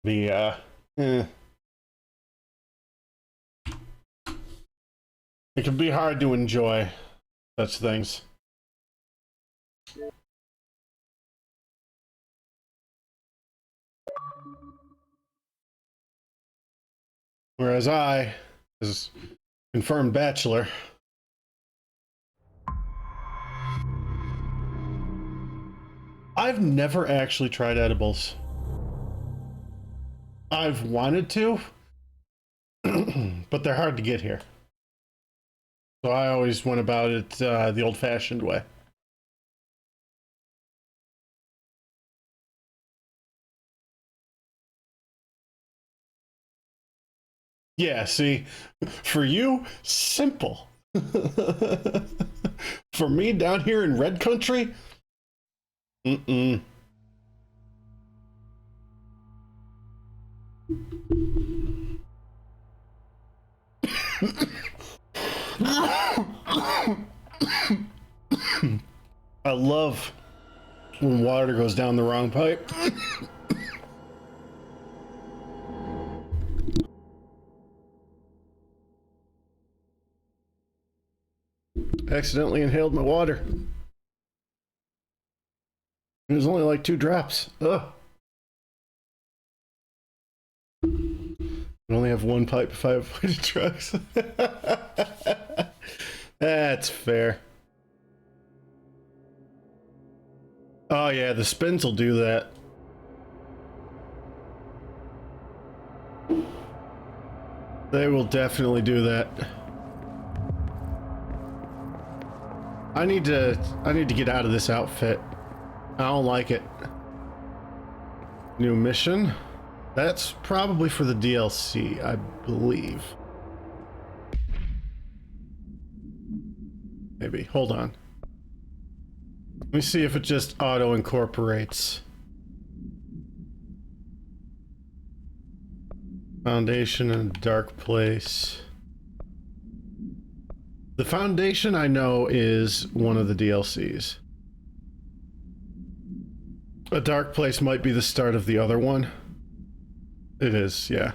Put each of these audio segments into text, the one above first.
The it can be hard to enjoy such things. Whereas I, as confirmed bachelor, I've never actually tried edibles. I've wanted to, but they're hard to get here. So I always went about it the old-fashioned way. Yeah, see, for you, simple. For me down here in Red Country, mm-mm. I love when water goes down the wrong pipe. Accidentally inhaled my water. It was only like 2 drops. Ugh. I only have 1 pipe if I avoided drugs. That's fair. Oh yeah, the spins will do that. They will definitely do that. I need to get out of this outfit. I don't like it. New mission. That's probably for the DLC, I believe. Maybe. Hold on. Let me see if it just auto incorporates. Foundation in a dark place. The Foundation I know is one of the DLCs. A dark place might be the start of the other one. It is, yeah.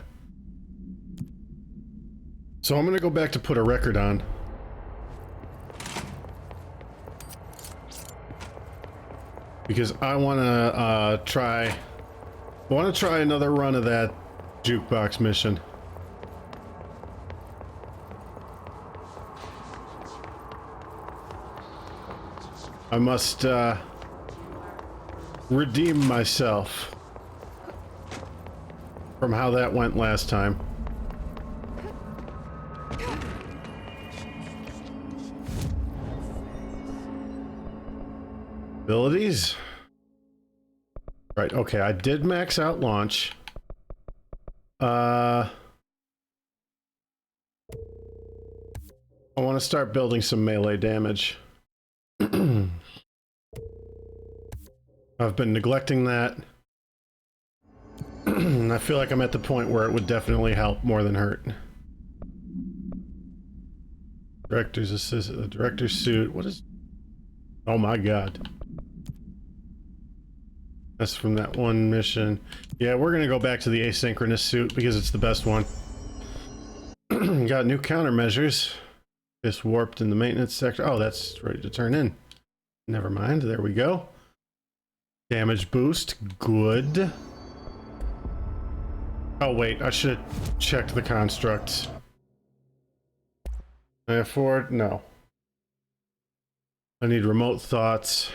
So I'm gonna go back to put a record on. Because I wanna try another run of that jukebox mission. I must redeem myself from how that went last time. Abilities? Right, okay, I did max out launch. I want to start building some melee damage. I've been neglecting that. I feel like I'm at the point where it would definitely help more than hurt. Director's assistant, director's suit. What is? Oh my god. That's from that one mission. Yeah, we're gonna go back to the asynchronous suit because it's the best one. Got new countermeasures. It's warped in the maintenance sector. Oh, that's ready to turn in. Never mind. There we go. Damage boost. Good. Oh, wait. I should have checked the constructs. Can I afford? No. I need remote thoughts.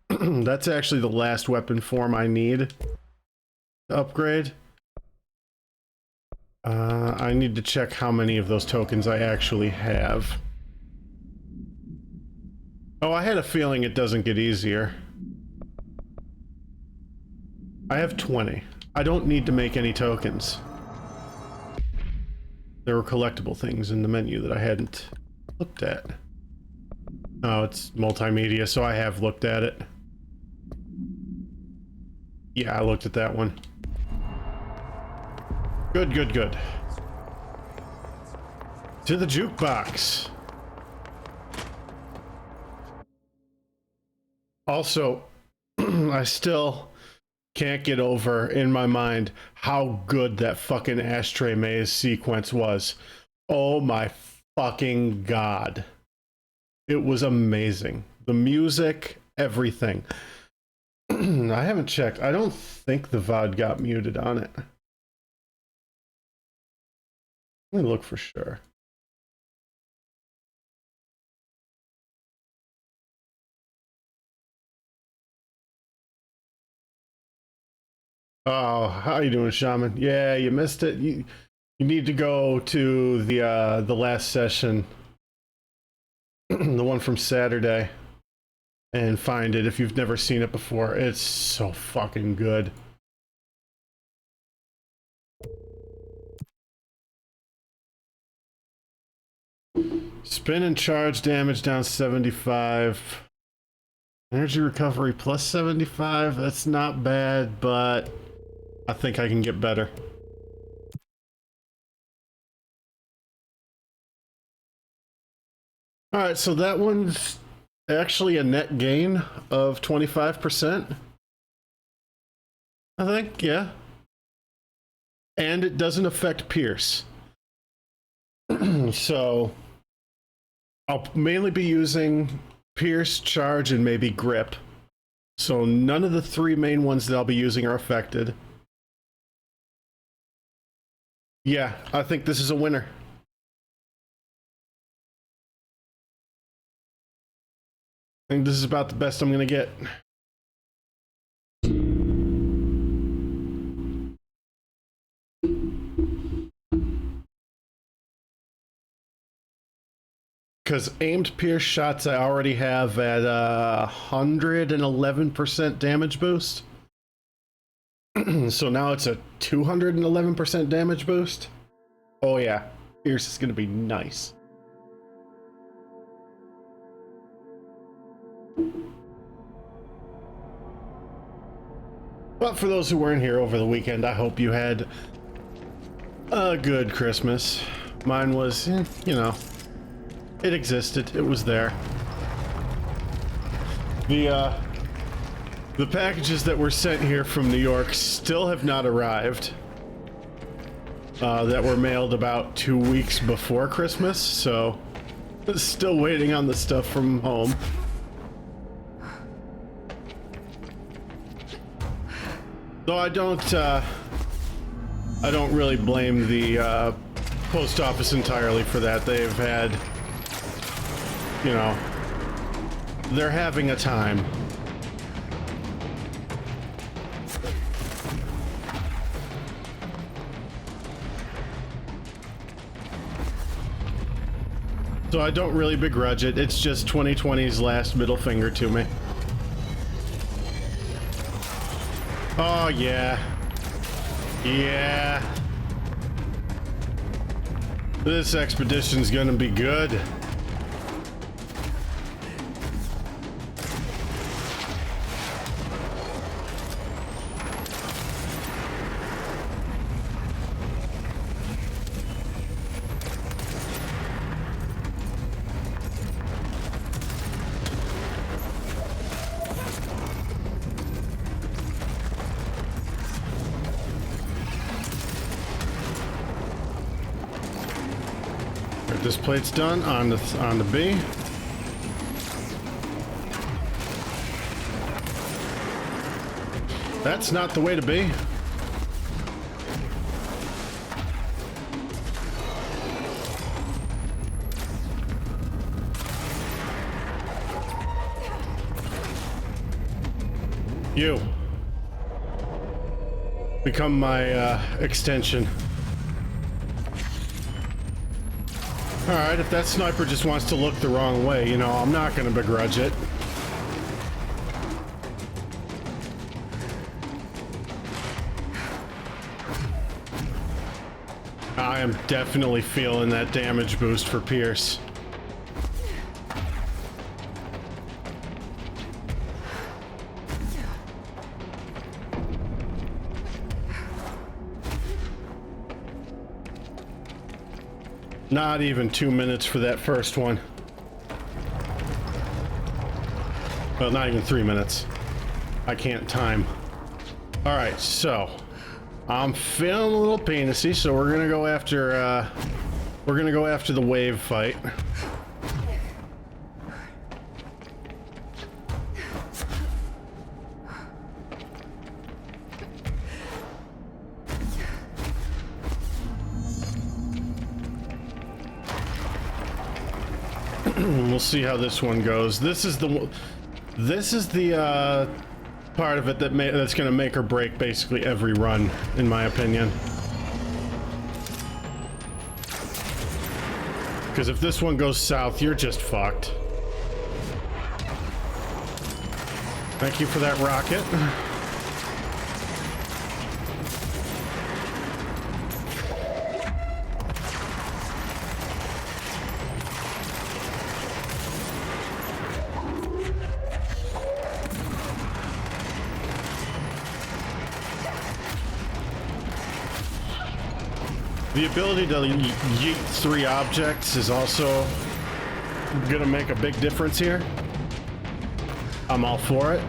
That's actually the last weapon form I need to upgrade. I need to check how many of those tokens I actually have. Oh, I had a feeling it doesn't get easier. I have 20. I don't need to make any tokens. There were collectible things in the menu that I hadn't looked at. Oh, it's multimedia, so I have looked at it. Yeah, I looked at that one. Good, good, good. To the jukebox. Also, I still can't get over in my mind how good that fucking ashtray maze sequence was. Oh my fucking god. It was amazing. The music, everything. I haven't checked. I don't think the VOD got muted on it. Let me look for sure. Oh, how you doing, Shaman? Yeah, you missed it. You need to go to the last session, the one from Saturday, and find it if you've never seen it before. It's so fucking good. Spin and charge damage down 75. Energy recovery plus 75. That's not bad, but I think I can get better. Alright, so that one's actually a net gain of 25%. I think, yeah. And it doesn't affect Pierce. So I'll mainly be using Pierce, Charge, and maybe Grip. So none of the three main ones that I'll be using are affected. Yeah, I think this is a winner. I think this is about the best I'm gonna get. Because aimed Pierce shots I already have at 111% damage boost. So now it's a 211% damage boost. Oh yeah, Pierce is gonna be nice. But for those who weren't here over the weekend, I hope you had a good Christmas. Mine was, you know, it existed. It was there. The packages that were sent here from New York still have not arrived. That were mailed about 2 weeks before Christmas, so still waiting on the stuff from home. Though I don't really blame the post office entirely for that. They've had, you know, they're having a time. So I don't really begrudge it. It's just 2020's last middle finger to me. Oh, yeah. Yeah. This expedition's gonna be good. This plate's done on the B. That's not the way to be. You become my extension. Alright, if that sniper just wants to look the wrong way, you know, I'm not gonna begrudge it. I am definitely feeling that damage boost for Pierce. Not even 2 minutes for that first one. Well, not even 3 minutes. I can't time. All right, so I'm feeling a little penisy, so we're gonna go after the wave fight. We'll see how this one goes. This is the part of it that's gonna make or break basically every run, in my opinion. Because if this one goes south, you're just fucked. Thank you for that rocket. The ability to yeet 3 objects is also gonna make a big difference here. I'm all for it.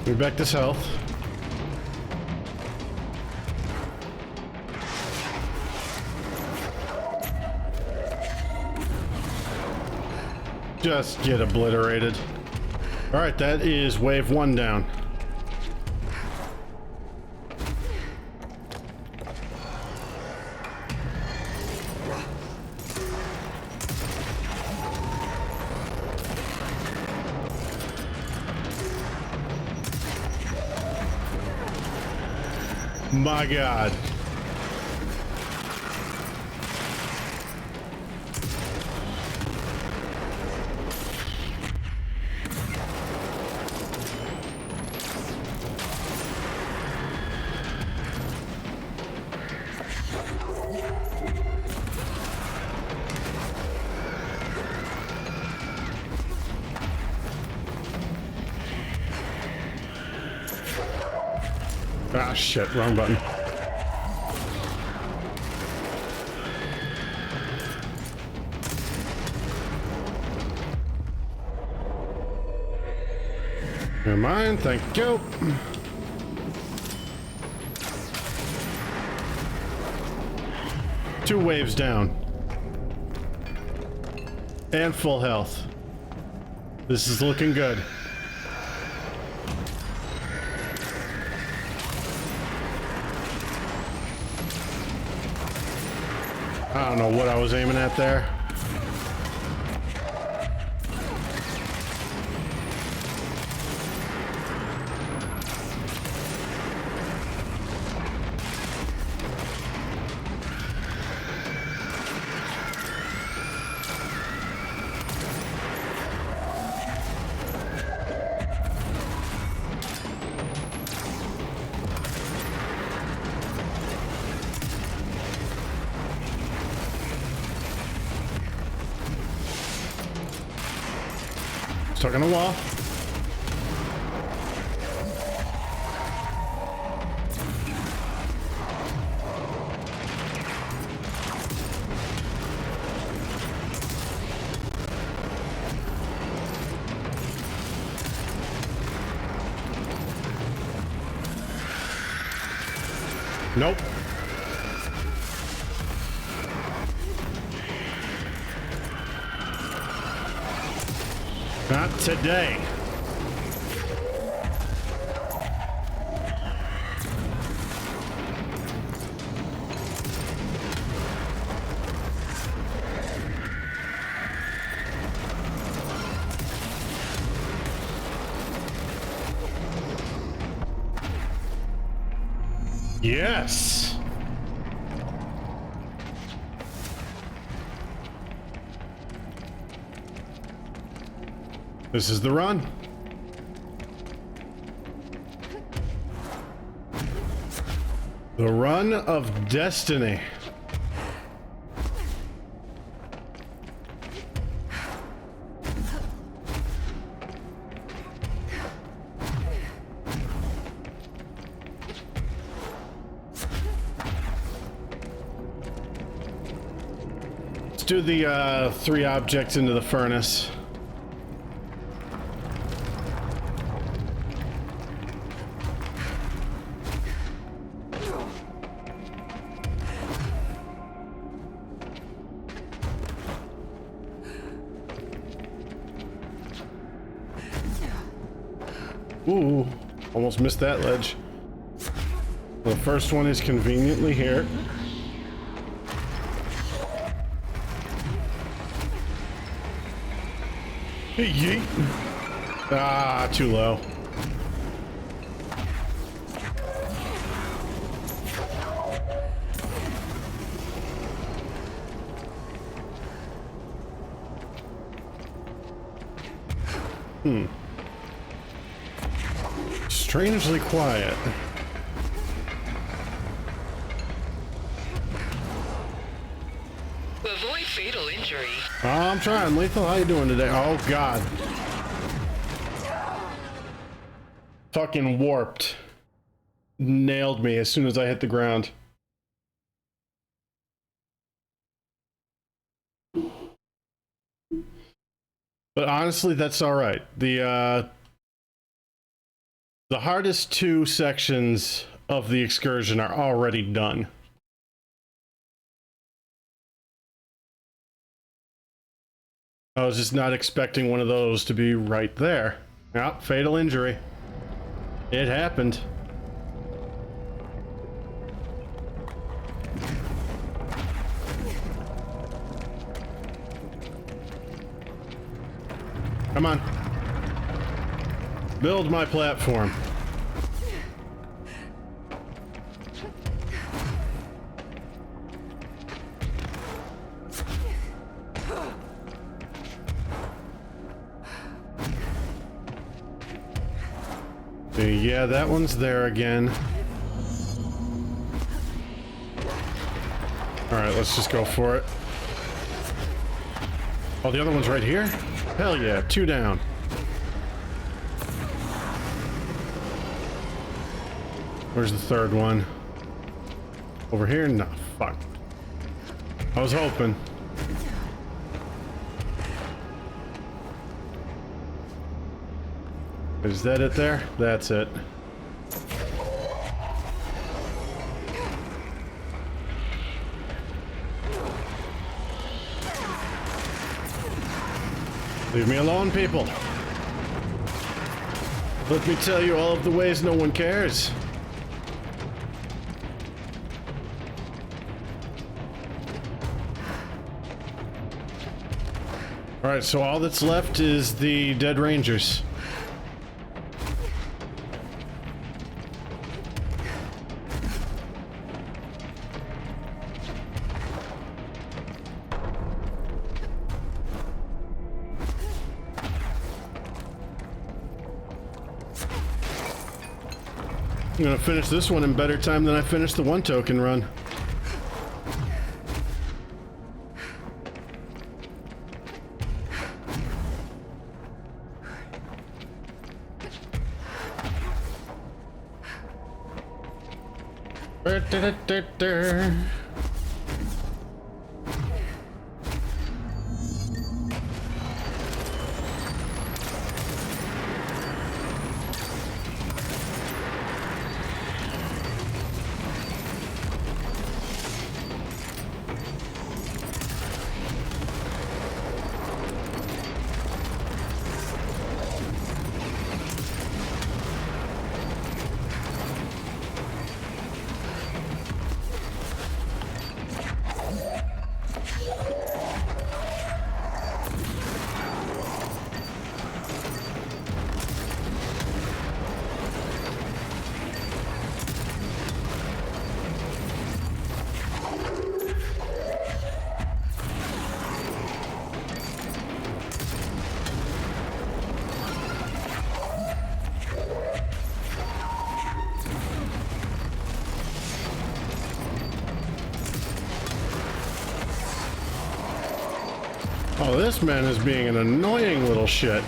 We're back to health. Just get obliterated. All right, that is wave 1 down. My God. Ah, shit, wrong button. Never mind, thank you. Two waves down. And full health. This is looking good. I don't know what I was aiming at there. Stuck on a wall. Nope. Not today. Yes. This is the run. The run of destiny. do the 3 objects into the furnace. Ooh, almost missed that ledge. The first one is conveniently here. Yeet. Ah, too low. Strangely quiet. To avoid fatal injury. Oh, I'm trying. Lethal, how you doing today? Oh, God. Fucking warped. Nailed me as soon as I hit the ground. But honestly, that's all right. The hardest 2 sections of the excursion are already done. I was just not expecting one of those to be right there. Yep, fatal injury. It happened. Come on. Build my platform. Yeah, that one's there again. Alright, let's just go for it. Oh, the other one's right here? Hell yeah, 2 down. Where's the 3rd one? Over here? No, fuck. I was hoping. Is that it there? That's it. Leave me alone, people. Let me tell you all of the ways no one cares. Alright, so all that's left is the dead rangers. I'm gonna finish this one in better time than I finished the 1 token run. Oh, this man is being an annoying little shit.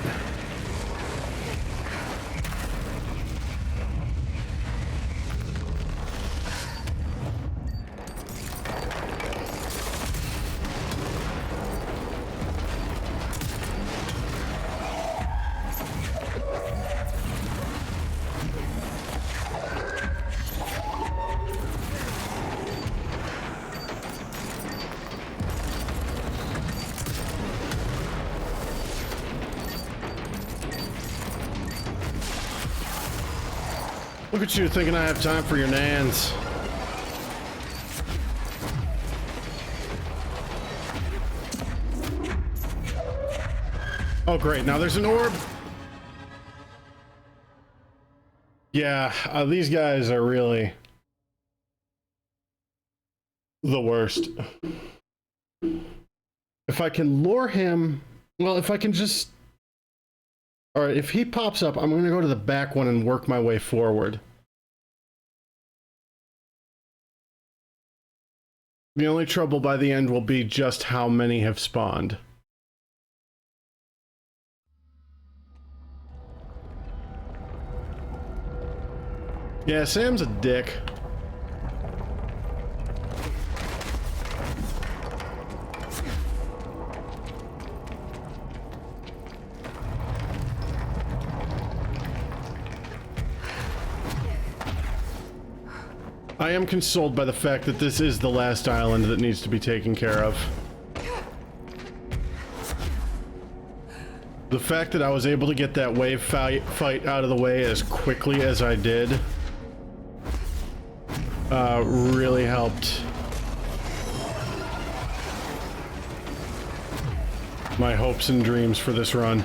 Look at you thinking I have time for your nans. Oh great, now there's an orb. Yeah, these guys are really the worst. If I can lure him, well, if I can just... Alright, if he pops up, I'm gonna go to the back one and work my way forward. The only trouble by the end will be just how many have spawned. Yeah, Sam's a dick. I am consoled by the fact that this is the last island that needs to be taken care of. The fact that I was able to get that wave fight out of the way as quickly as I did really helped my hopes and dreams for this run.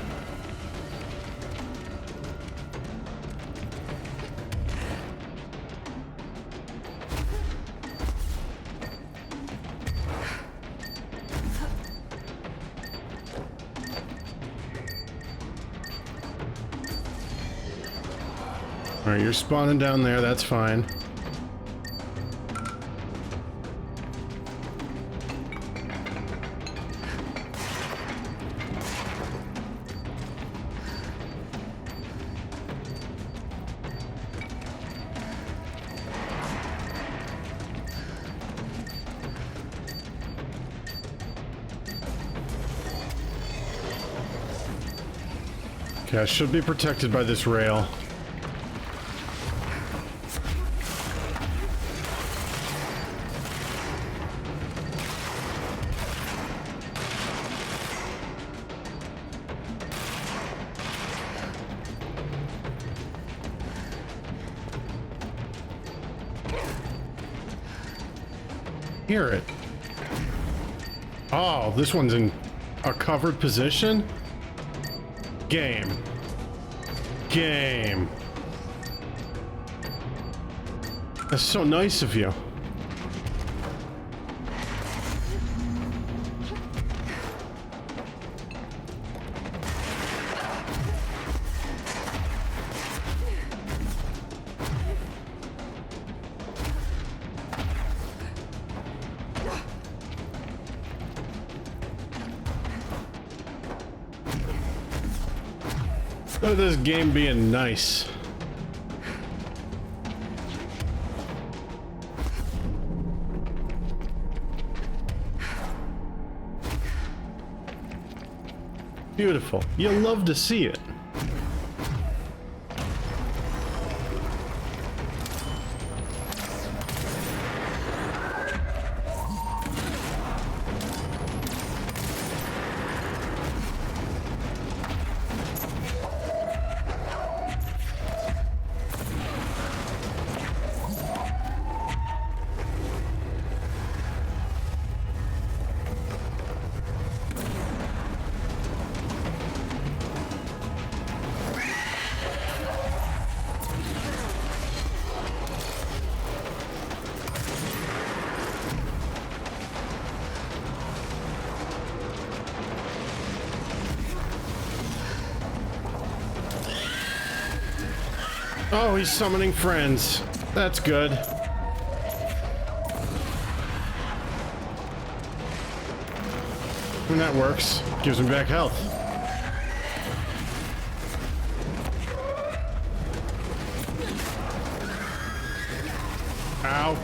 Alright, you're spawning down there, that's fine. Okay, I should be protected by this rail. Hear it. Oh, this one's in a covered position? Game. Game. That's so nice of you. Look at this game being nice. Beautiful. You love to see it. Oh, he's summoning friends. That's good. And that works. Gives him back health. Ow.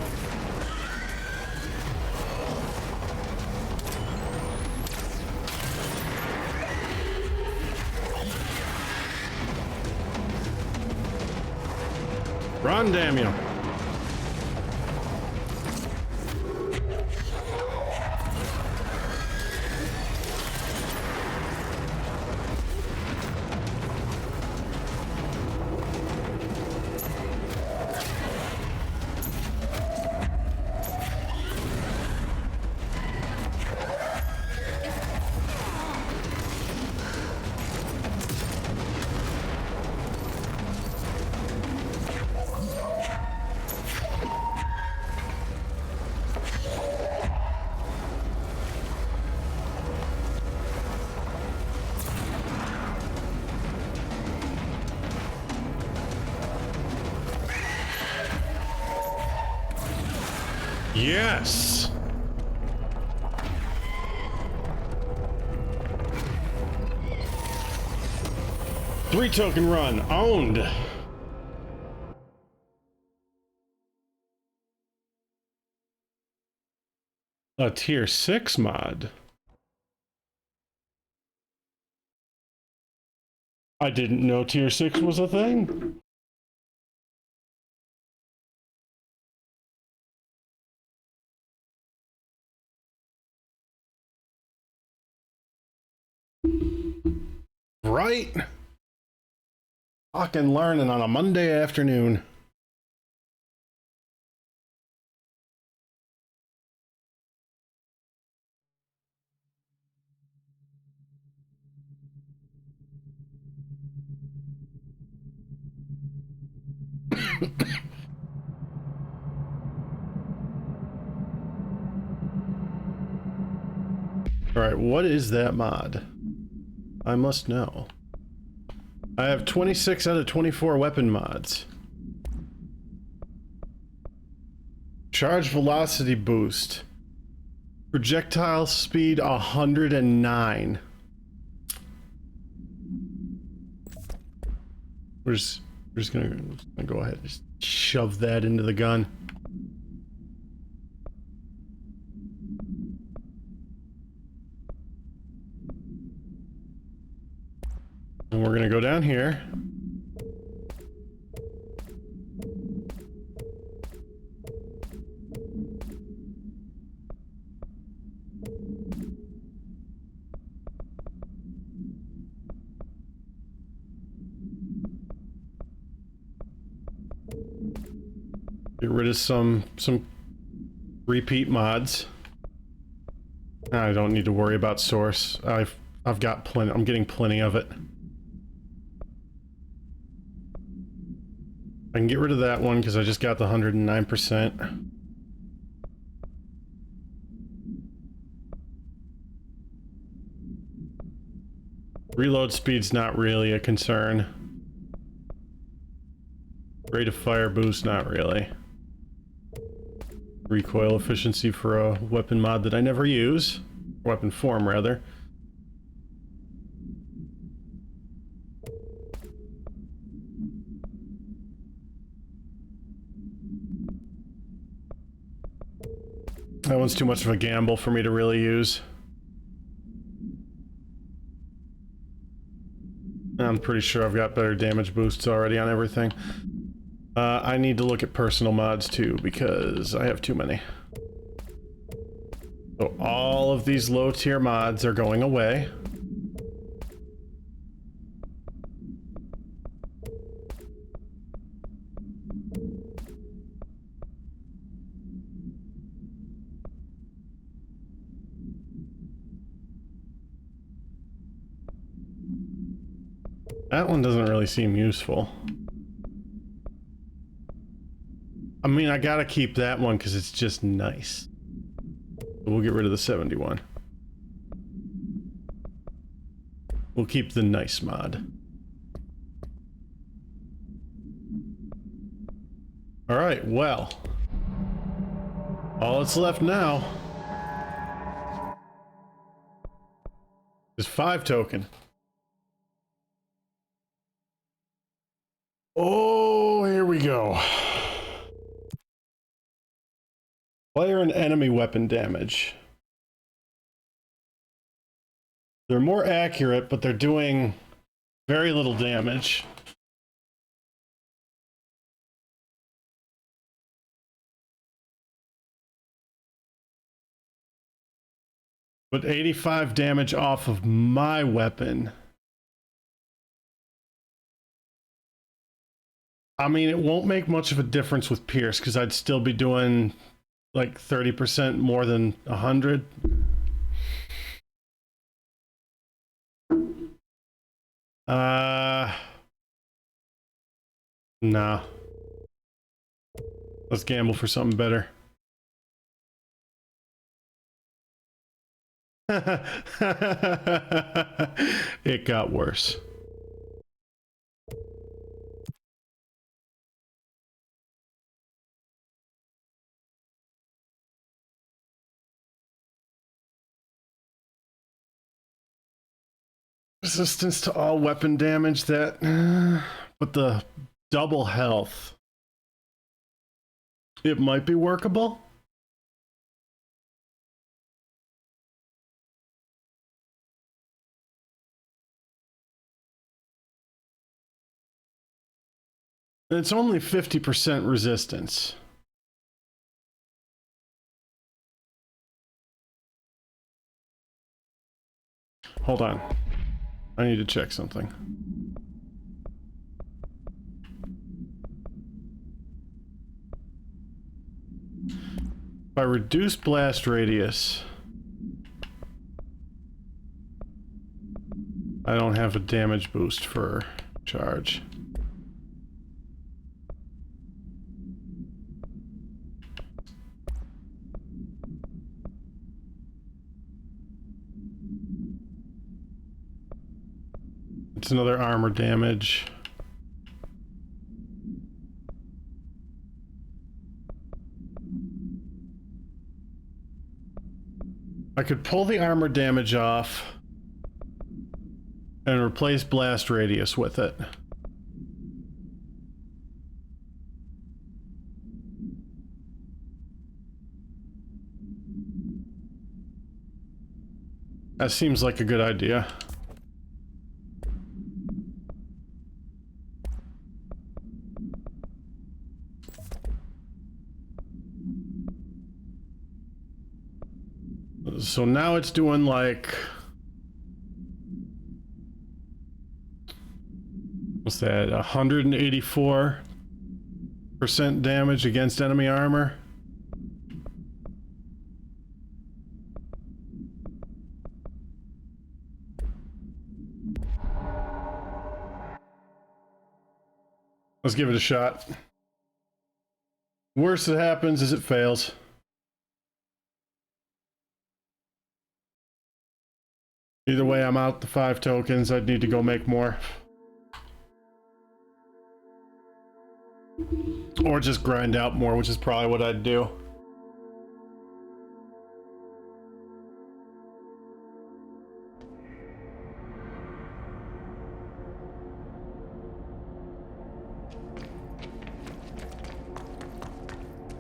Run, damn you. Yes! Three token run, owned! A tier 6 mod. I didn't know tier 6 was a thing. Right? Fucking learning on a Monday afternoon. Alright, what is that mod? I must know. I have 26 out of 24 weapon mods. Charge velocity boost. Projectile speed 109. We're just gonna go ahead and just shove that into the gun. And we're gonna go down here. Get rid of some repeat mods. I don't need to worry about source. I've got plenty. I'm getting plenty of it. I can get rid of that one because I just got the 109%. Reload speed's not really a concern. Rate of fire boost, not really. Recoil efficiency for a weapon mod that I never use. Weapon form, rather. That one's too much of a gamble for me to really use. I'm pretty sure I've got better damage boosts already on everything. I need to look at personal mods too, because I have too many. So all of these low tier mods are going away. That one doesn't really seem useful. I mean, I gotta keep that one because it's just nice. We'll get rid of the 71. We'll keep the nice mod. Alright, well. All that's left now is 5 token. Oh, here we go. Player and enemy weapon damage. They're more accurate, but they're doing very little damage. But 85 damage off of my weapon. I mean, it won't make much of a difference with Pierce, because I'd still be doing like 30% more than 100. Nah. Let's gamble for something better. It got worse. Resistance to all weapon damage, that... but the double health... it might be workable. And it's only 50% resistance. Hold on. I need to check something. If I reduce blast radius, I don't have a damage boost for charge. It's another armor damage. I could pull the armor damage off and replace blast radius with it. That seems like a good idea. So now it's doing like... what's that? 184% damage against enemy armor. Let's give it a shot. Worst that happens is it fails. Either way, I'm out the 5 tokens. I'd need to go make more. Or just grind out more, which is probably what I'd do.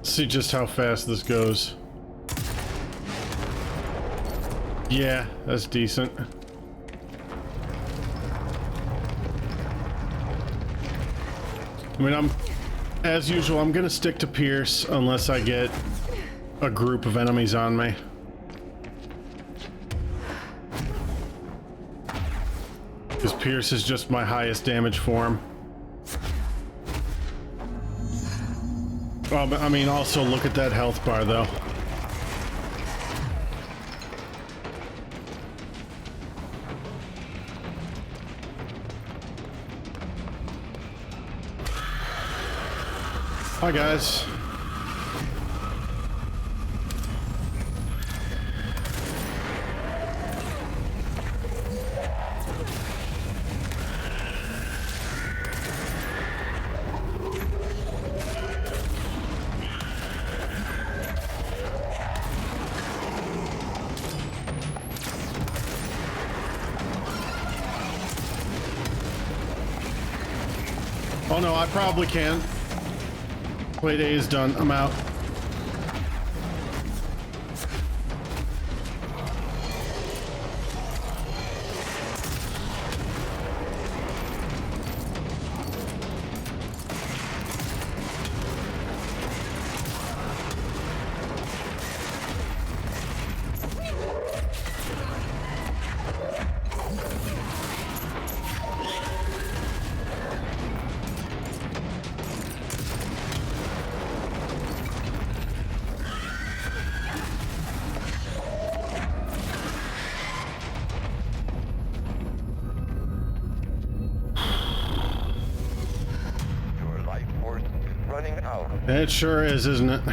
See just how fast this goes. Yeah, that's decent. I mean, as usual, I'm gonna stick to Pierce unless I get a group of enemies on me. Because Pierce is just my highest damage form. Well, I mean, also look at that health bar, though. Hi, guys. Oh no, I probably can. Plate A is done. I'm out. It sure is, isn't it?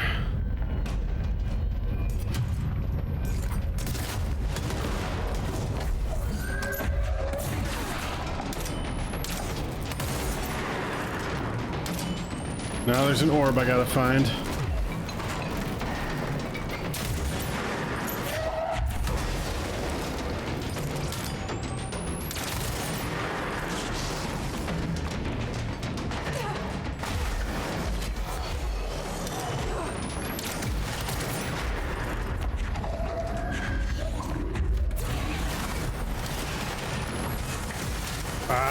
Now there's an orb I gotta find.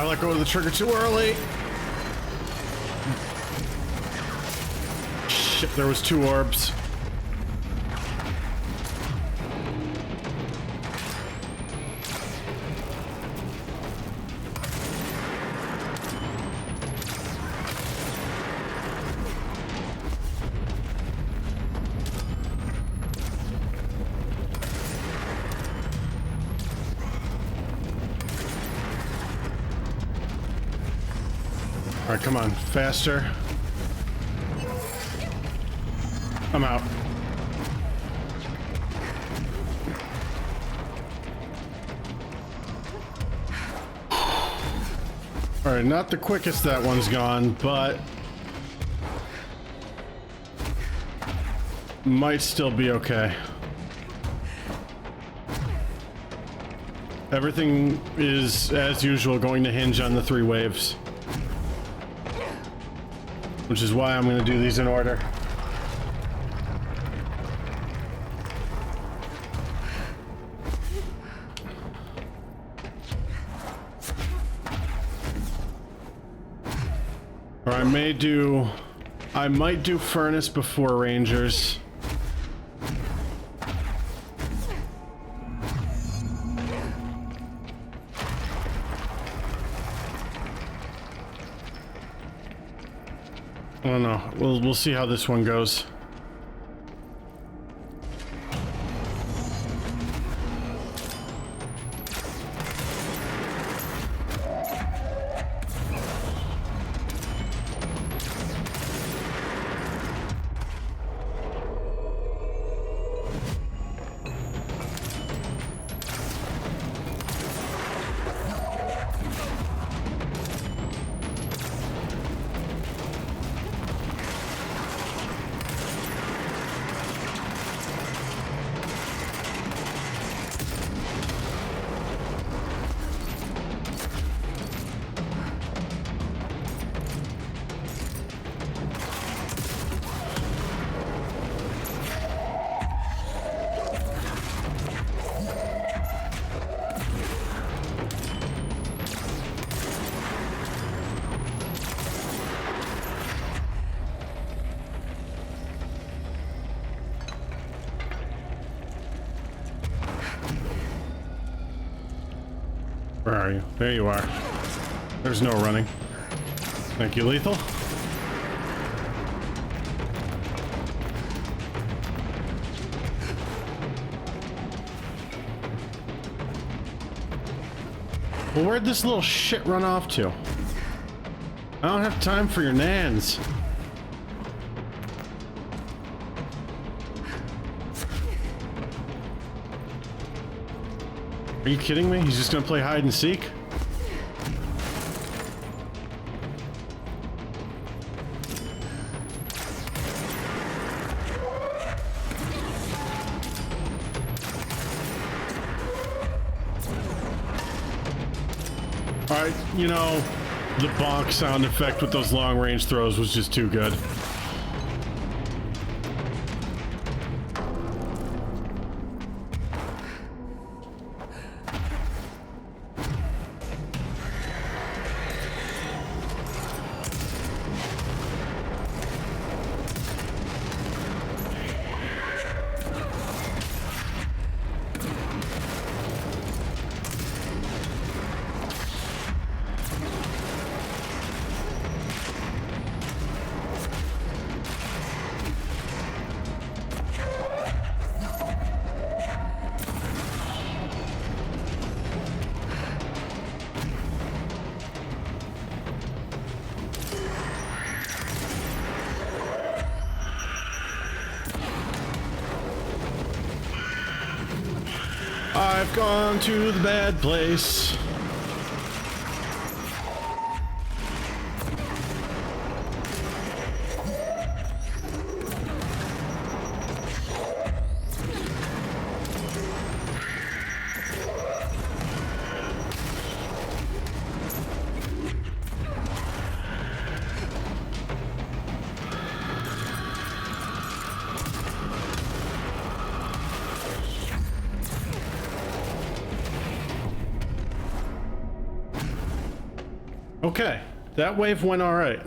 I let go of the trigger too early. Shit, there was 2 orbs. All right, come on, faster. I'm out. All right, not the quickest that one's gone, but might still be okay. Everything is, as usual, going to hinge on the 3 waves. Which is why I'm going to do these in order. Or I might do furnace before rangers. I don't know. We'll see how this one goes. Where are you? There you are. There's no running. Thank you, Lethal. Well, where'd this little shit run off to? I don't have time for your nans. Are you kidding me? He's just gonna play hide and seek? Alright, you know, the bonk sound effect with those long range throws was just too good. I've gone to the bad place. Okay, that wave went all right.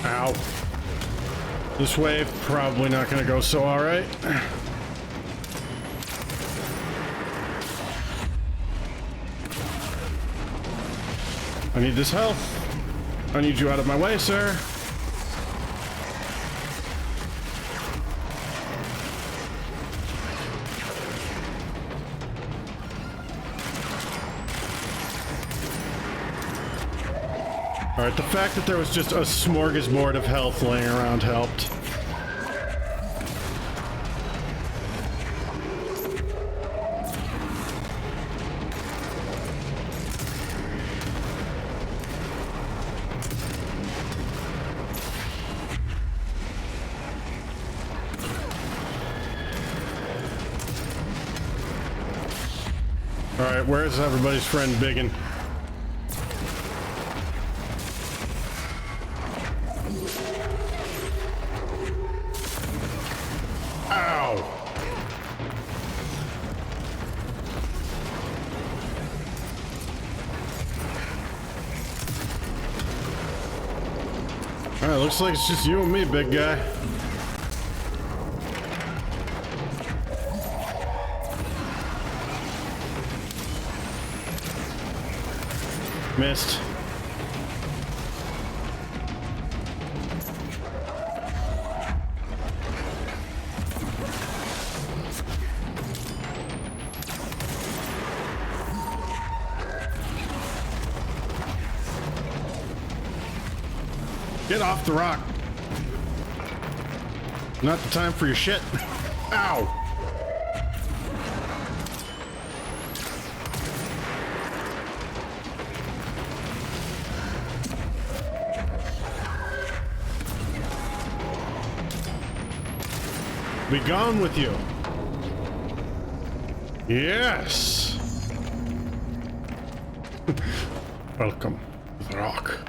Ow. This wave probably not gonna go so all right. I need this health. I need you out of my way, sir. All right, the fact that there was just a smorgasbord of health laying around helped. All right, where's everybody's friend Biggin? Alright, looks like it's just you and me, big guy. Missed. Get off the rock. Not the time for your shit. Ow. Be gone with you. Yes. Welcome to the rock.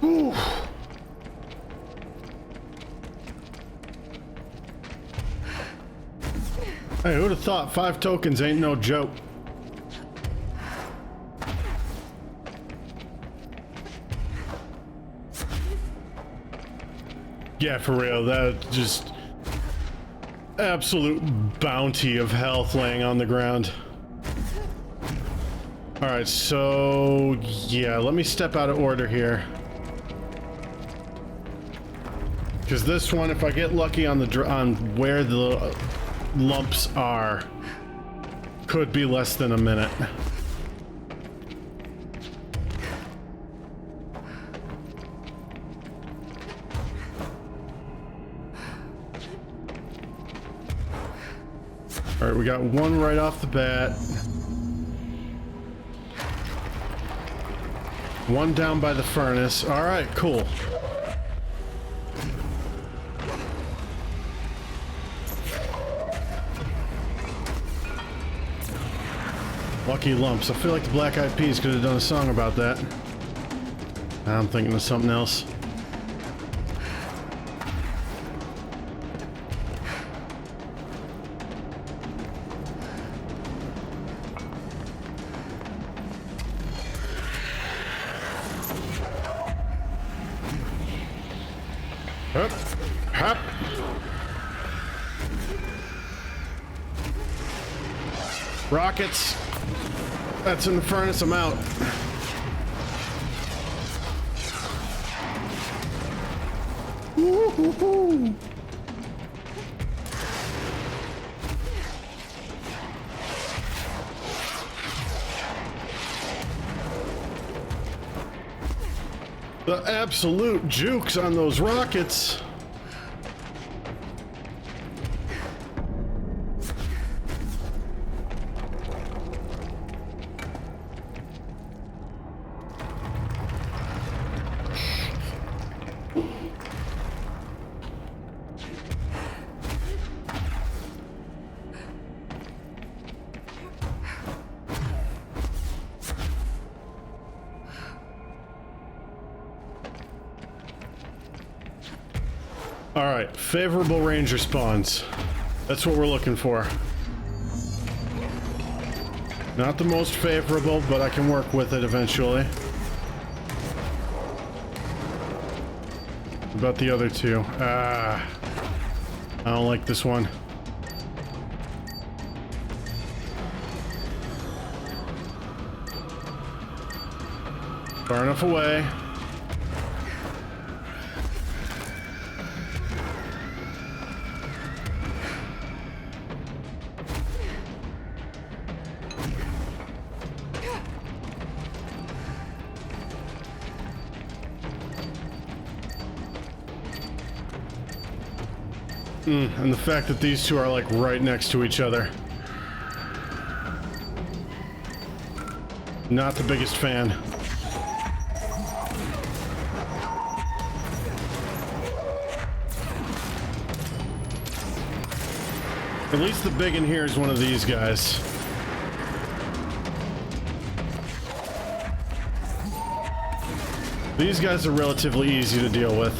Ooh. Hey, who'd have thought 5 tokens ain't no joke? Yeah, for real, that just absolute bounty of health laying on the ground. All right, so yeah, let me step out of order here. Because this one, if I get lucky on the on where the lumps are, could be less than a minute. All right, we got one right off the bat. One down by the furnace. All right, cool. Lucky lumps. I feel like the Black Eyed Peas could have done a song about that. I'm thinking of something else. Hup, hop. Rockets. That's in the furnace. I'm out. Woo-hoo-hoo. The absolute jukes on those rockets. All right, favorable range response. That's what we're looking for. Not the most favorable, but I can work with it eventually. What about the other two? I don't like this one. Far enough away. And the fact that these two are like right next to each other. Not the biggest fan. At least the big in here is one of these guys. These guys are relatively easy to deal with.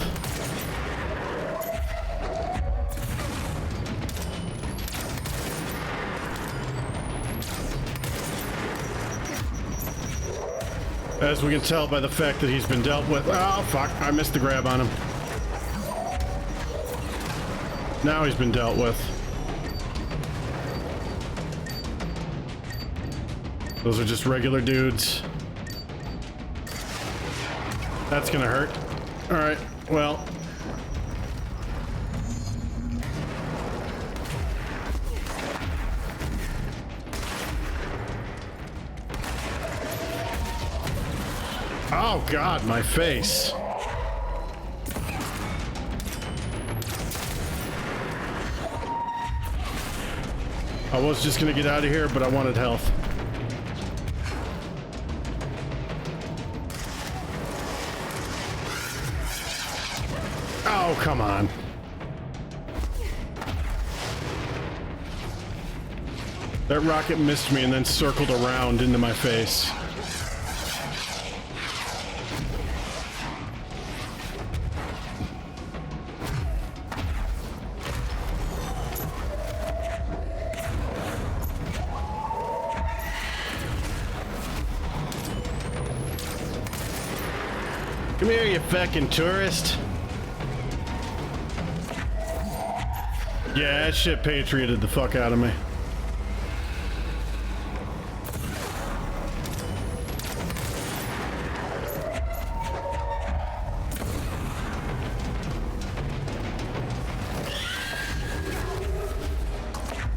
As we can tell by the fact that he's been dealt with. Oh, fuck. I missed the grab on him. Now he's been dealt with. Those are just regular dudes. That's gonna hurt. Alright, well. Oh God, my face. I was just gonna get out of here, but I wanted health. Oh, come on. That rocket missed me and then circled around into my face. Come here, you fucking tourist. Yeah, that shit patrioted the fuck out of me.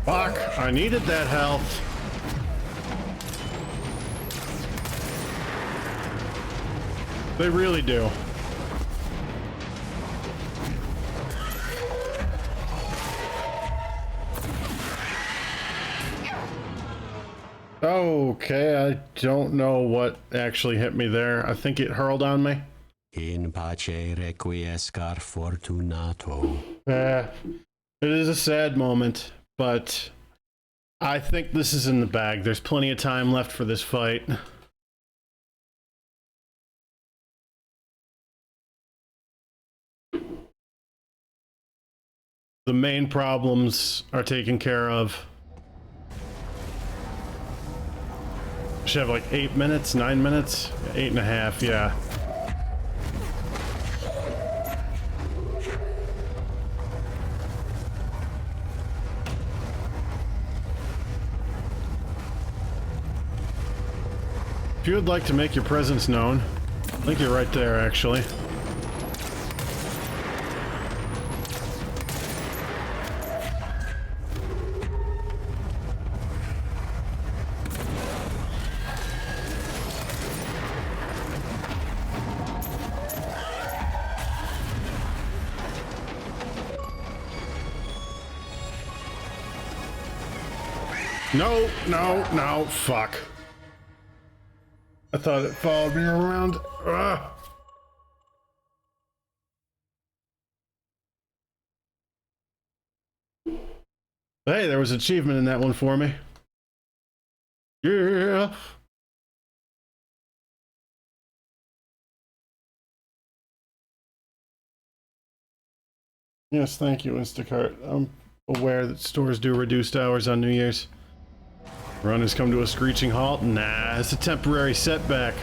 Fuck, I needed that health. They really do. Okay, I don't know what actually hit me there. I think it hurled on me. In pace requiescar fortunato. It is a sad moment, but I think this is in the bag. There's plenty of time left for this fight. The main problems are taken care of. Should have like 8 minutes, 9 minutes, 8.5, yeah. If you would like to make your presence known, I think you're right there, actually. No, no, no, fuck. I thought it followed me around. Ugh. Hey, there was an achievement in that one for me. Yeah. Yes, thank you, Instacart. I'm aware that stores do reduced hours on New Year's. Run has come to a screeching halt. Nah, it's a temporary setback.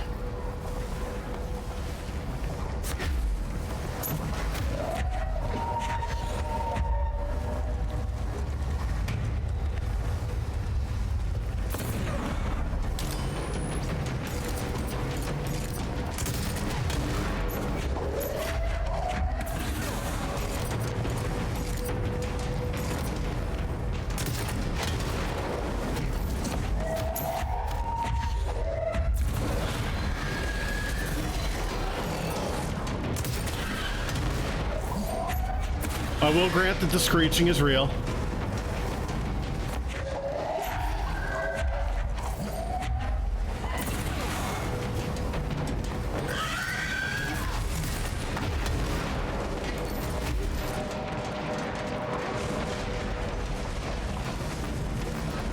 I will grant that the screeching is real.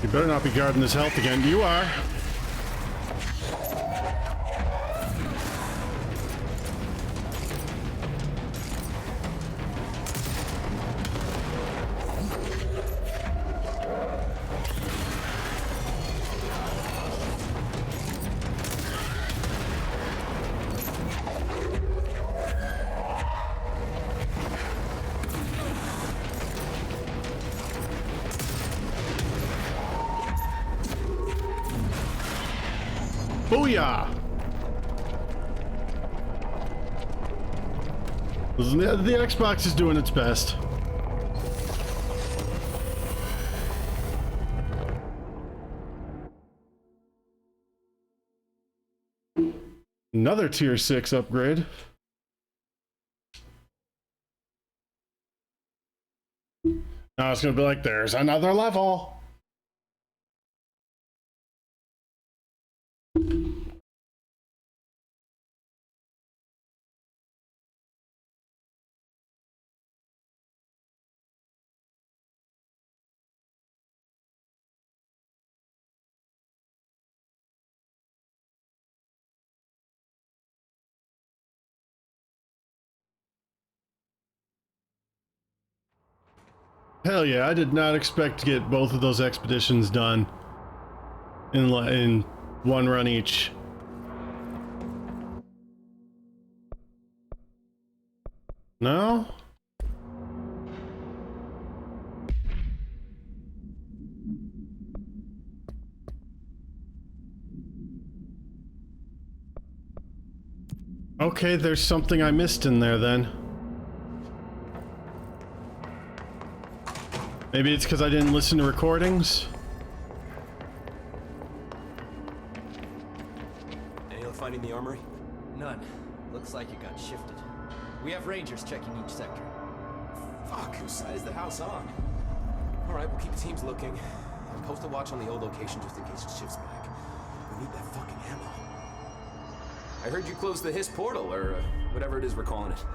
You better not be guarding this health again. You are. Booyah! The Xbox is doing its best. Another tier 6 upgrade. Now it's gonna be like, there's another level. Hell yeah, I did not expect to get both of those expeditions done in one run each. No? Okay, there's something I missed in there then. Maybe it's because I didn't listen to recordings? Any luck finding the armory? None. Looks like it got shifted. We have rangers checking each sector. Fuck, whose side is the house on? Alright, we'll keep teams looking. Post a watch on the old location just in case it shifts back. We need that fucking ammo. I heard you closed the Hiss portal, or whatever it is we're calling it.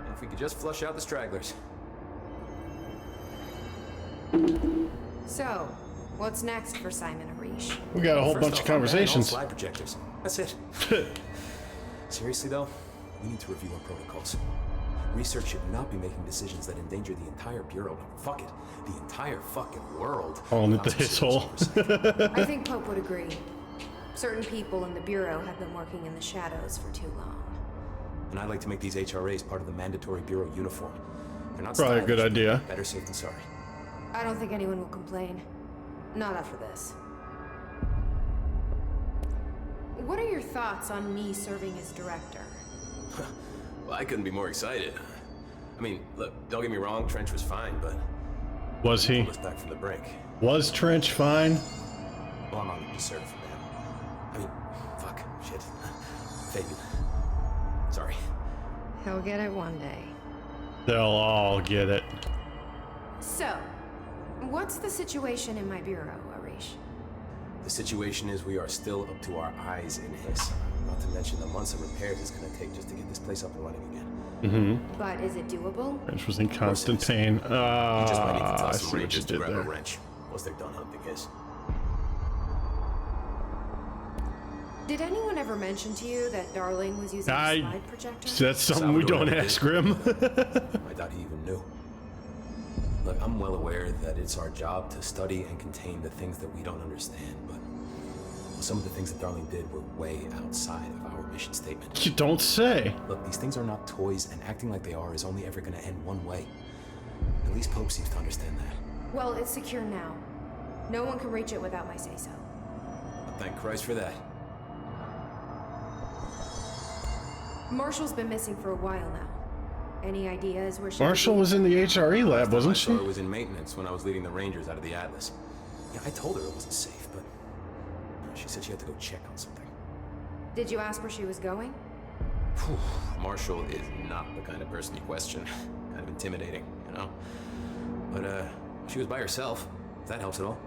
And if we could just flush out the stragglers. So, what's next for Simon Arish? We got a whole First bunch off, of conversations. slide projectors. That's it. Seriously though, we need to review our protocols. Research should not be making decisions that endanger the entire Bureau. Fuck it. The entire fucking world. Calling it the Hiss hole. I think Pope would agree. Certain people in the Bureau have been working in the shadows for too long. And I'd like to make these HRAs part of the mandatory Bureau uniform. They're not Probably a good stylish, idea. Better safe than sorry. I don't think anyone will complain. Not after this. What are your thoughts on me serving as director? Well, I couldn't be more excited. I mean, look, don't get me wrong, Trench was fine, but... Was he? Pulled us back from the brink. Was Trench fine? Well, I'm honored to serve, man. I mean, fuck, shit. Fabian. Sorry. He'll get it one day. They'll all get it. So, what's the situation in my Bureau, Arish? The situation is we are still up to our eyes in Hiss. Not to mention the months of repairs it's gonna take just to get this place up and running again. Mm-hmm. But is it doable? Trench was in constant pain. We just might need to I tell see some what you rangers to did grab a there. wrench. Once they're done hunting Hiss. Did anyone ever mention to you that Darling was using a slide projector? That's something we don't Salvador ask Grim. I doubt he even knew. Look, I'm well aware that it's our job to study and contain the things that we don't understand, but some of the things that Darling did were way outside of our mission statement. You don't say. Look, these things are not toys, and acting like they are is only ever going to end one way. At least Pope seems to understand that. Well, it's secure now. No one can reach it without my say-so. Well, thank Christ for that. Marshall's been missing for a while now. Any ideas where she... Marshall was in the HRE lab, wasn't she? I was in maintenance when I was leading the Rangers out of the Atlas. Yeah, I told her it wasn't safe, but she said she had to go check on something. Did you ask where she was going? Whew, Marshall is not the kind of person you question. Kind of intimidating, you know? But, she was by herself, if that helps at all.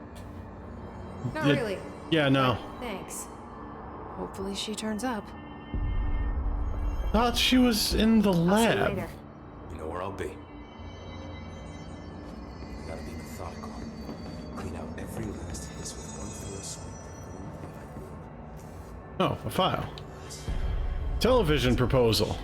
Not really. Yeah, no. Thanks. Hopefully she turns up. Thought she was in the I'll see you lab. later. You know where I'll be. Gotta be methodical. Clean out every last hiss with one fell swoop. Oh, a file. Television proposal.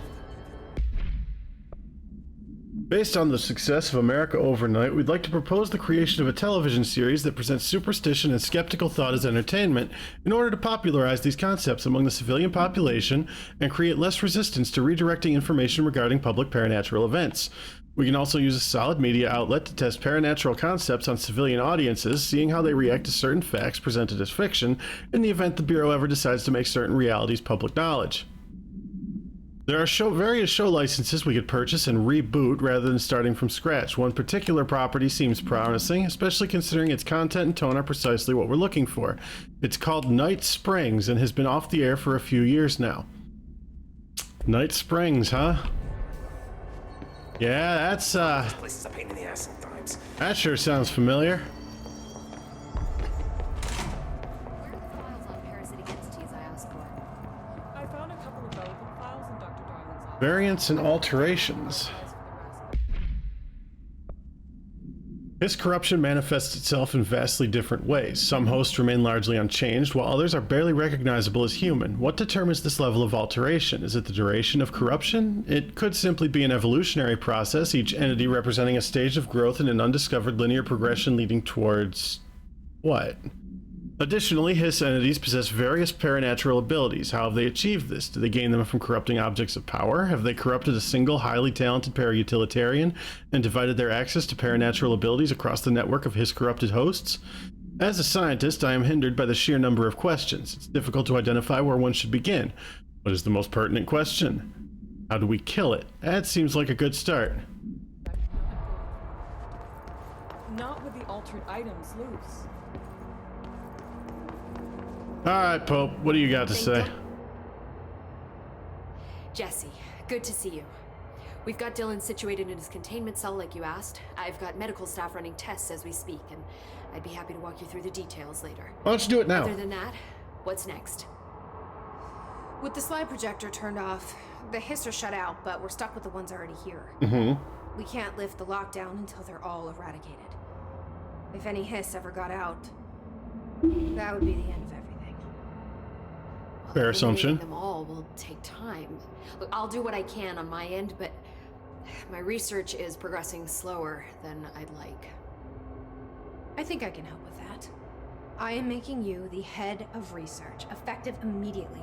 Based on the success of America Overnight, we'd like to propose the creation of a television series that presents superstition and skeptical thought as entertainment in order to popularize these concepts among the civilian population and create less resistance to redirecting information regarding public paranatural events. We can also use a solid media outlet to test paranatural concepts on civilian audiences, seeing how they react to certain facts presented as fiction in the event the Bureau ever decides to make certain realities public knowledge. There are various show licenses we could purchase and reboot rather than starting from scratch. One particular property seems promising, especially considering its content and tone are precisely what we're looking for. It's called Night Springs and has been off the air for a few years now. Night Springs, huh? Yeah, that's This place is a pain in the ass sometimes. that sure sounds familiar. Variants and alterations. His corruption manifests itself in vastly different ways. Some hosts remain largely unchanged, while others are barely recognizable as human. What determines this level of alteration? Is it the duration of corruption? It could simply be an evolutionary process, each entity representing a stage of growth in an undiscovered linear progression leading towards... what? Additionally, Hiss entities possess various paranatural abilities. How have they achieved this? Do they gain them from corrupting objects of power? Have they corrupted a single highly talented para-utilitarian and divided their access to paranatural abilities across the network of Hiss corrupted hosts? As a scientist, I am hindered by the sheer number of questions. It's difficult to identify where one should begin. What is the most pertinent question? How do we kill it? That seems like a good start. Not with the altered items loose. Alright, Pope, what do you got to say? Jesse, good to see you. We've got Dylan situated in his containment cell like you asked. I've got medical staff running tests as we speak, and I'd be happy to walk you through the details later. Why don't you do it now? Other than that, what's next? With the slide projector turned off, the Hiss are shut out, but we're stuck with the ones already here. We can't lift the lockdown until they're all eradicated. If any Hiss ever got out, that would be the end of everything. Fair assumption. Eliminating them all will take time. Look, I'll do what I can on my end, but my research is progressing slower than I'd like. I think I can help with that. I am making you the head of research, effective immediately.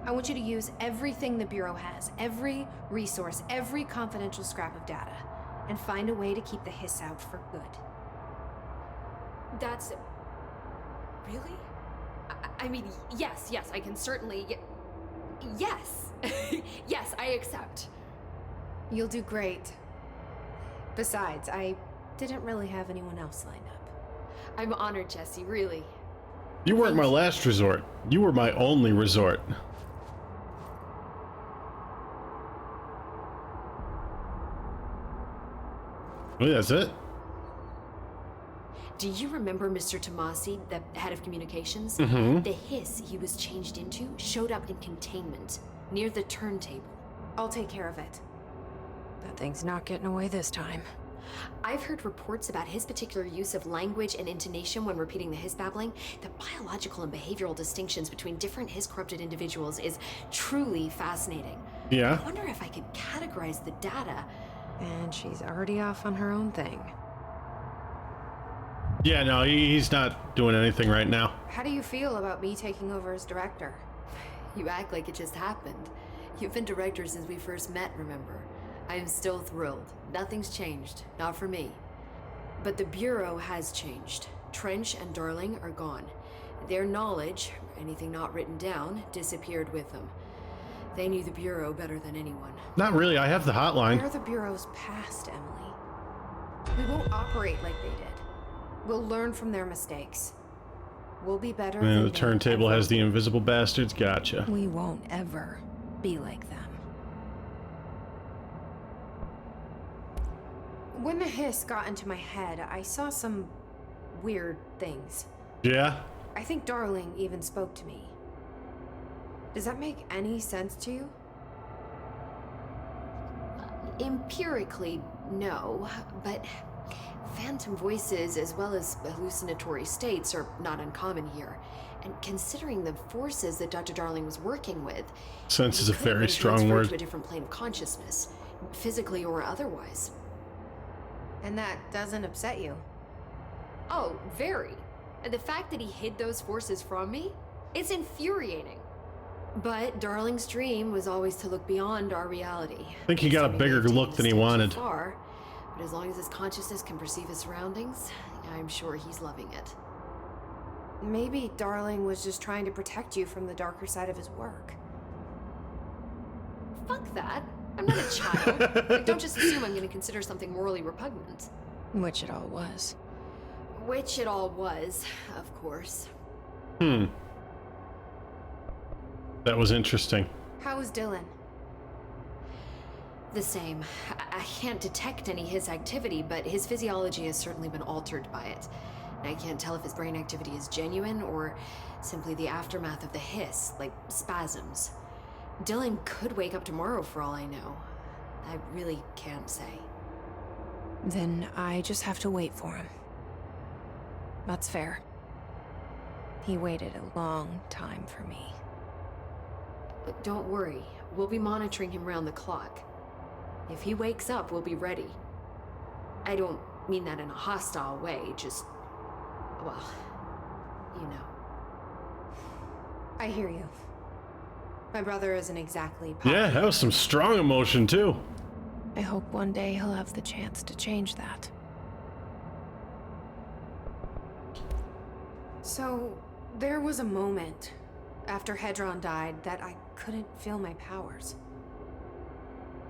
I want you to use everything the Bureau has, every resource, every confidential scrap of data, and find a way to keep the Hiss out for good. That's... really? I mean, yes, I can certainly... yes! Yes, I accept. You'll do great. Besides, I didn't really have anyone else lined up. I'm honored, Jesse, really. You weren't my last resort. You were my only resort. Oh, yeah, that's it? Do you remember Mr. Tomasi, the head of communications? Mm-hmm. The Hiss he was changed into showed up in containment, near the turntable. I'll take care of it. That thing's not getting away this time. I've heard reports about his particular use of language and intonation when repeating the Hiss babbling. The biological and behavioral distinctions between different Hiss corrupted individuals is truly fascinating. Yeah. I wonder if I could categorize the data. And she's already off on her own thing. Yeah, no, he's not doing anything right now. How do you feel about me taking over as director? You act like it just happened. You've been director since we first met, remember? I am still thrilled. Nothing's changed. Not for me. But the Bureau has changed. Trench and Darling are gone. Their knowledge, anything not written down, disappeared with them. They knew the Bureau better than anyone. Not really. I have the hotline. They're the Bureau's past, Emily. We won't operate like they did. We'll learn from their mistakes. We'll be better And than the turntable has the invisible bastards. Gotcha. We won't ever be like them. When the hiss got into my head, I saw some weird things. Yeah? I think Darling even spoke to me. Does that make any sense to you? Empirically, no, but phantom voices as well as hallucinatory states are not uncommon here. And considering the forces that Dr. Darling was working with, Sense is a he could have very been strong transferred word. to a different plane of consciousness, physically or otherwise. And that doesn't upset you? Oh, very. And the fact that he hid those forces from me, it's infuriating. But Darling's dream was always to look beyond our reality. I think he got a bigger look than he wanted. Far, but as long as his consciousness can perceive his surroundings, I'm sure he's loving it. Maybe Darling was just trying to protect you from the darker side of his work. Fuck that. I'm not a child. Like, don't just assume I'm going to consider something morally repugnant. Which it all was. Which it all was, of course. That was interesting. How is Dylan? The same. I can't detect any his activity, but his physiology has certainly been altered by it. And I can't tell if his brain activity is genuine or simply the aftermath of the hiss, like spasms. Dylan could wake up tomorrow for all I know. I really can't say. Then I just have to wait for him. That's fair. He waited a long time for me. But don't worry, we'll be monitoring him round the clock. If he wakes up, we'll be ready. I don't mean that in a hostile way, just, well, you know. I hear you. My brother isn't exactly Yeah, that was some strong emotion too. I hope one day he'll have the chance to change that. So, there was a moment after Hedron died that I couldn't feel my powers.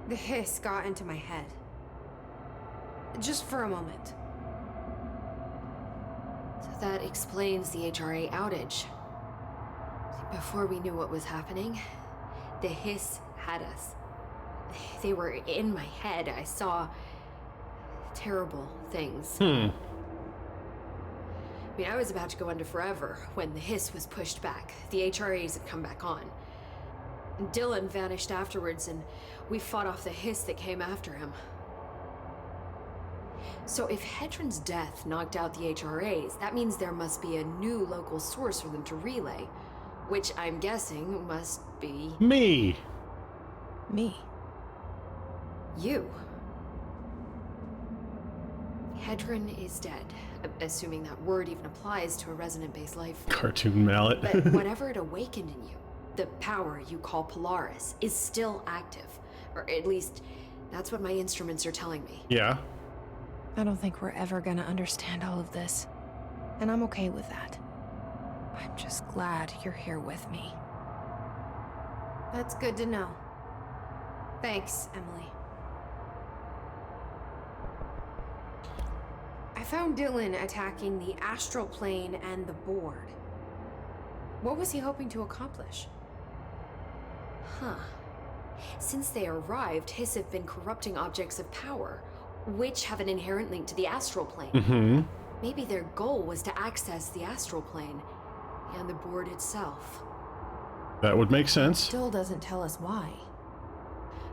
The hiss got into my head. Just for a moment. So that explains the HRA outage. Before we knew what was happening, the hiss had us. They were in my head. I saw terrible things. I mean, I was about to go under forever when the hiss was pushed back. The HRAs had come back on. Dylan vanished afterwards, and we fought off the hiss that came after him. So if Hedron's death knocked out the HRAs, that means there must be a new local source for them to relay, which I'm guessing must be... Me. Me. you. Hedron is dead, assuming that word even applies to a resonant-based life form. Cartoon mallet. But whatever it awakened in you, the power you call Polaris, is still active. Or at least, that's what my instruments are telling me. Yeah. I don't think we're ever gonna understand all of this. And I'm okay with that. I'm just glad you're here with me. That's good to know. Thanks, Emily. I found Dylan attacking the astral plane and the board. What was he hoping to accomplish? Huh. Since they arrived, Hiss have been corrupting objects of power, which have an inherent link to the astral plane. Maybe their goal was to access the astral plane and the board itself. That would make sense. Still doesn't tell us why.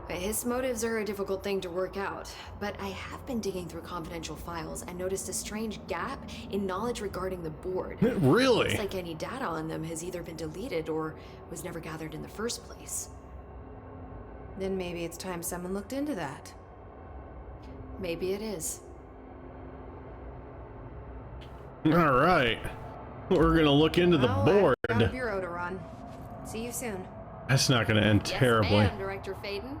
His motives are a difficult thing to work out, but I have been digging through confidential files and noticed a strange gap in knowledge regarding the board. Really? It's like any data on them has either been deleted or was never gathered in the first place. Then maybe it's time someone looked into that. Maybe it is. All right. We're gonna look into the Well, board. I've got a bureau to run. See you soon. That's not gonna end Yes, terribly. ma'am, Director Faden.